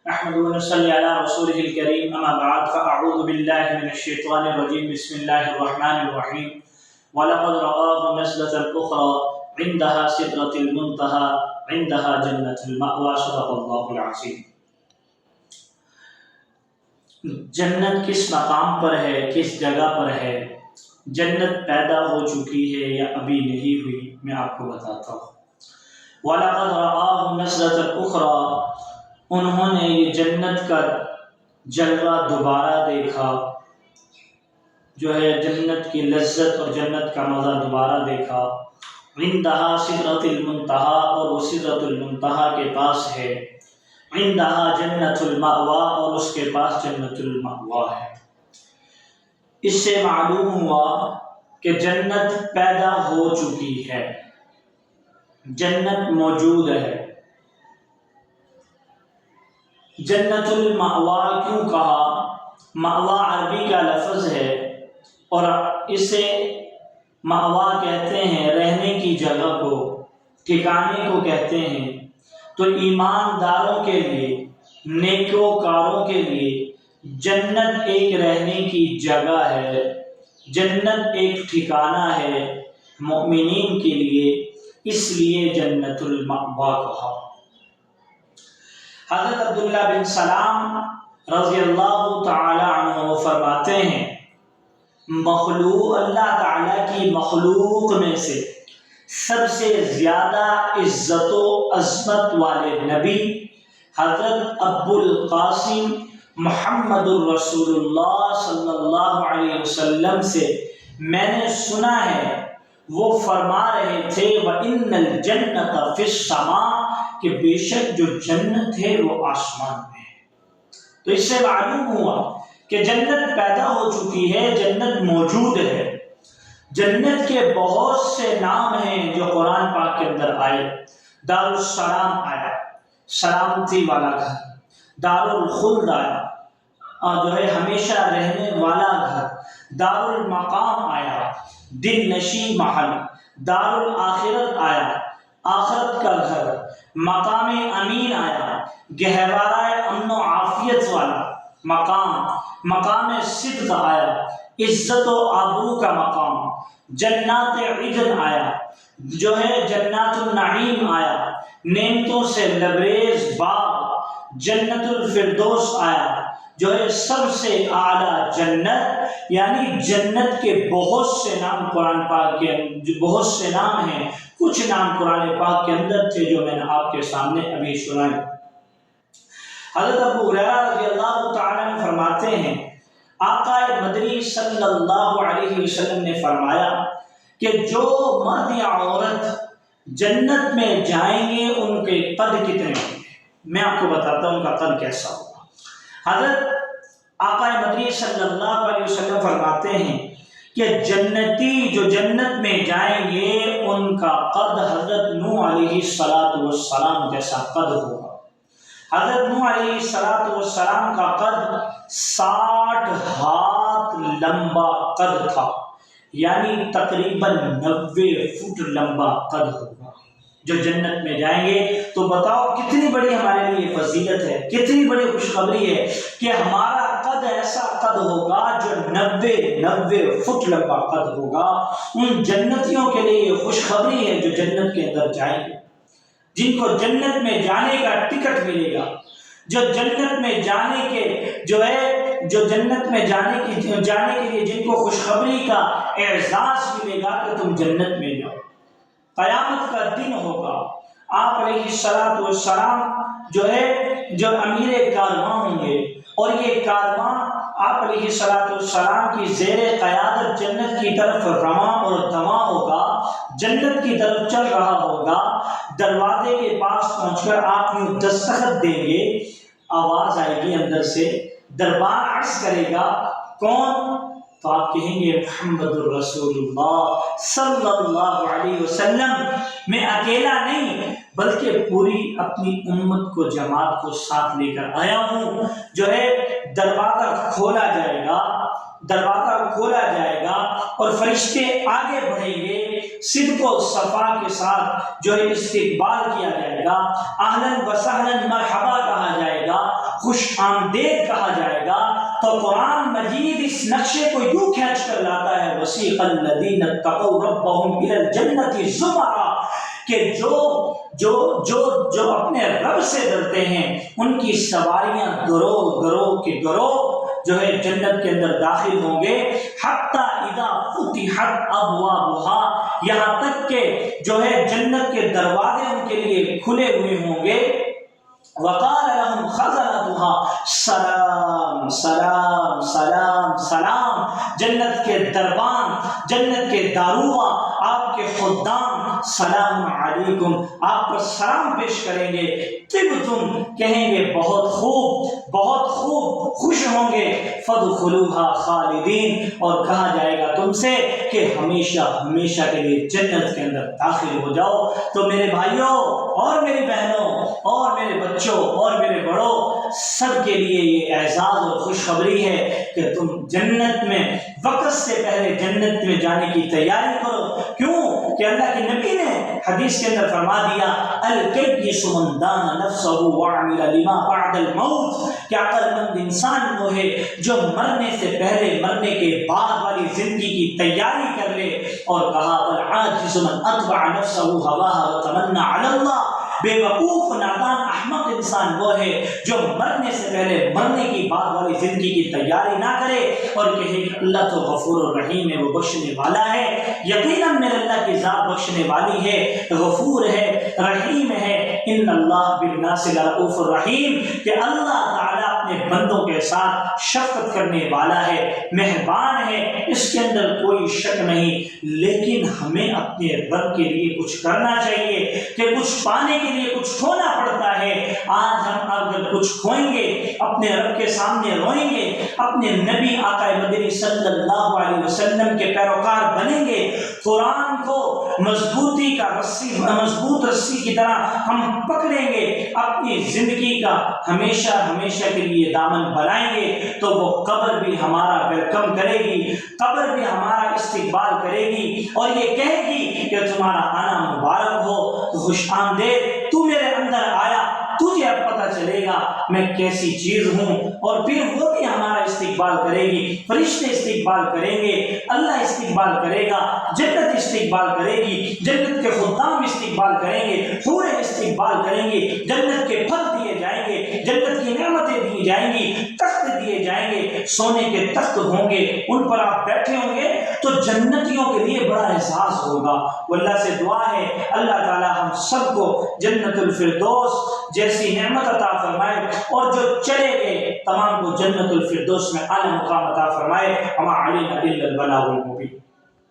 نحمده ونصلي على رسوله الكريم اما بعد فاعوذ بالله من الشيطان الرجيم بسم الله الرحمن الرحيم ولقد رآه نزلة أخرى عندها سدرة المنتهى عندها جنة المأوى صدق الله العظيم۔ جنت کس مقام پر ہے، کس جگہ پر ہے، جنت پیدا ہو چکی ہے یا ابھی نہیں ہوئی، میں آپ کو بتاتا ہوں۔ وَلَقَدْ رَآهُ نَزْلَةً أُخْرَى، انہوں نے یہ جنت کا جلوہ دوبارہ دیکھا، جو ہے جنت کی لذت اور جنت کا مزہ دوبارہ دیکھا۔ عندها سدرۃ المنتہا، اور وہ سدرۃ المنتہا کے پاس ہے۔ عندها جنت المأویٰ، اور اس کے پاس جنت المأویٰ ہے۔ اس سے معلوم ہوا کہ جنت پیدا ہو چکی ہے، جنت موجود ہے۔ جنت المأویٰ کیوں کہا؟ مأویٰ عربی کا لفظ ہے اور اسے مأویٰ کہتے ہیں، رہنے کی جگہ کو، ٹھکانے کو کہتے ہیں۔ تو ایمانداروں کے لیے، نیکوکاروں کے لیے جنت ایک رہنے کی جگہ ہے، جنت ایک ٹھکانہ ہے مومنین کے لیے، اس لیے جنت المأویٰ کہا۔ حضرت عبداللہ بن سلام رضی اللہ تعالی عنہ فرماتے ہیں، اللہ تعالیٰ کی مخلوق میں سے سب سے زیادہ عزت و عظمت والے نبی حضرت ابو القاسم محمد الرسول اللہ صلی اللہ علیہ وسلم سے میں نے سنا ہے، وہ فرما رہے تھے وَإِنَّ الْجَنَّةَ فِي السَّمَاءِ، کہ بے شک جو جنت ہے وہ آسمان میں ہے۔ تو اس سے معلوم ہوا کہ جنت پیدا ہو چکی ہے، جنت موجود ہے۔ جنت کے بہت سے نام ہیں جو قرآن پاک کے اندر آئے۔ دار السلام آیا، سلامتی والا گھر۔ دار الخلد آیا، جو ہے ہمیشہ رہنے والا گھر۔ دار المقام آیا، دل نشین محل۔ دار الآخرت آیا، آخرت کا گھر۔ مقام امین آیا، گہوارہ امن و عافیت والا مقام۔ مقام صدق آیا، عزت و آبرو کا مقام۔ جنات عدن آیا، جو ہے جنات النعیم آیا، نعمتوں سے لبریز باغ۔ جنت الفردوس آیا، جو ہے سب سے اعلیٰ جنت، یعنی جنت کے بہت سے نام قرآن پاک کے بہت سے نام ہیں، کچھ نام قرآن پاک کے اندر تھے جو میں نے آپ کے سامنے ابھی سنائے۔ حضرت ابو ہریرہ رضی اللہ تعالیٰ عنہ فرماتے ہیں، آقا مدنی صلی اللہ علیہ وسلم نے فرمایا کہ جو مرد یا عورت جنت میں جائیں گے ان کے قد کتنے ہوں گے۔ میں آپ کو بتاتا ہوں ان کا قد کیسا ہوگا۔ حضرت آقا مدنی صلی اللہ علیہ وسلم فرماتے ہیں کہ جنتی جو جنت میں جائیں گے ان کا قد حضرت نوح علیہ السلام جیسا قد ہوگا۔ حضرت نوح علیہ السلام کا قد 60 ہاتھ لمبا قد تھا، یعنی تقریباً 90 فٹ لمبا قد ہوگا جو جنت میں جائیں گے۔ تو بتاؤ کتنی بڑی ہمارے لیے فضیلت ہے، کتنی بڑی خوشخبری ہے کہ ہمارا قد ایسا قد ہوگا جو 90 فٹ لمبا قد ہوگا۔ ان جنتیوں کے لیے یہ خوشخبری ہے جو جنت کے اندر جائیں گے، جن کو جنت میں جانے کا ٹکٹ ملے گا، جو جنت میں جانے کے جو جنت میں جانے کے لیے جن کو خوشخبری کا اعزاز ملے گا کہ تم جنت میں جاؤ۔ قیامت کا دن ہوگا، آپ علیہ السلام جو امیر کارواں ہوں گے، اور یہ کارواں آپ علیہ السلام کی زیر قیادت جنت کی طرف رواں اور دواں ہوگا، جنت کی طرف چل رہا ہوگا۔ دروازے کے پاس پہنچ کر آپ یوں دستخط دیں گے، آواز آئے گی اندر سے، دربار عرض کرے گا کون؟ تو آپ کہیں گے محمد الرسول اللہ صلی اللہ علیہ وسلم۔ میں اکیلا نہیں بلکہ پوری اپنی امت کو، جماعت کو ساتھ لے کر آیا ہوں۔ جو ہے دروازہ کھولا جائے گا، دروازہ کھولا جائے گا اور فرشتے آگے بڑھیں گے، صدق و صفا کے ساتھ جو ہے استقبال کیا جائے گا، اہلاً و سہلاً مرحبا کہا جائے گا، خوش آمدید کہا جائے گا۔ تو قرآن مجید اس نقشے کو یوں کھینچ کر لاتا ہے، وسیق الذین اتقوا ربهم الی الجنۃ زمرا، کہ جو اپنے رب سے ڈرتے ہیں ان کی سواریاں گروہ گروہ کے گروہ جو ہے جنت کے اندر داخل ہوں گے، حتی اذا فتحت ابوابها، یہاں تک کہ جو ہے جنت کے دروازے ان کے لیے کھلے ہوئے ہوں گے، وقال لهم خزنتها سلام سلام سلام سلام، جنت کے دربان، جنت کے داروغہ، آپ کے خدام سلام علیکم، آپ پر سلام پیش کریں گے، طبتم، کہیں گے بہت خوب بہت خوب، خوش ہوں گے، فادخلوها خالدین، اور کہا جائے گا تم سے کہ ہمیشہ ہمیشہ کے لیے جنت کے اندر داخل ہو جاؤ۔ تو میرے بھائیوں اور میری بہنوں اور میرے بچوں اور میرے بڑوں، سب کے لیے یہ اعزاز اور خوشخبری ہے کہ تم جنت میں وقت سے پہلے جنت میں جانے کی تیاری کرو۔ کیوں کہ اللہ کے نبی نے حدیث کے اندر فرما دیا، الکیس من دان نفسہ وعمل لما بعد الموت، کہ عقل مند انسان وہ ہے جو مرنے سے پہلے مرنے کے بعد والی زندگی کی تیاری کر لے، اور کہا والعاجز من اتبع نفسہ ہواها وتمنى علی اللہ، بے وقوف نادان احمق انسان وہ ہے جو مرنے سے پہلے مرنے کی بعد والی زندگی کی تیاری نہ کرے اور کہے کہ اللہ تو غفور الرحیم ہے، وہ بخشنے والا ہے۔ یقیناً میرے اللہ کی ذات بخشنے والی ہے، غفور ہے، رحیم ہے۔ ان اللہ بالناس لرؤوف الرحیم، کہ اللہ تعالیٰ اپنے بندوں کے ساتھ شفقت کرنے والا ہے، مہربان ہے، اس کے اندر کوئی شک نہیں۔ لیکن ہمیں اپنے رب کے لیے کچھ کرنا چاہیے کہ کچھ پانے کے لیے کچھ کھونا پڑتا ہے۔ آج ہم اگر کچھ کھوئیں گے، اپنے رب کے سامنے روئیں گے، اپنے نبی آقا مدنی صلی اللہ علیہ وسلم کے پیروکار بنیں گے، قرآن کو مضبوط رسی کی طرح ہم پکڑیں گے، اپنی زندگی کا ہمیشہ ہمیشہ کے لیے دامن بنائیں گے، تو وہ قبر بھی ہمارا ویلکم کرے گی، قبر بھی ہمارا استقبال کرے گی اور یہ کہے گی کہ تمہارا آنا مبارک ہو، خوش آمدید، تو میرے اندر آیا، تجھے اب پتہ چلے گا میں کیسی چیز ہوں۔ اور پھر وہ بھی ہمارا استقبال کرے گی، فرشتے استقبال کریں گے، اللہ استقبال کرے گا، جنت استقبال کرے گی، جنت کے خدام استقبال کریں گے، حوریں استقبال کریں گے، جنت کے پھل دیے جائیں گے، جنت کی نعمتیں دی جائیں گی، تخت دیے جائیں گے، سونے کے تخت ہوں گے، ان پر آپ بیٹھے ہوں گے، تو جنتیوں کے لیے بڑا احساس ہوگا۔ اللہ سے دعا ہے اللہ تعالی ہم سب کو جنت الفردوس جیسی نعمت عطا فرمائے، اور جو چلے گئے تمام کو جنت الفردوس میں اعلی مقام عطا فرمائے۔ وما علینا الا البلاغ المبین۔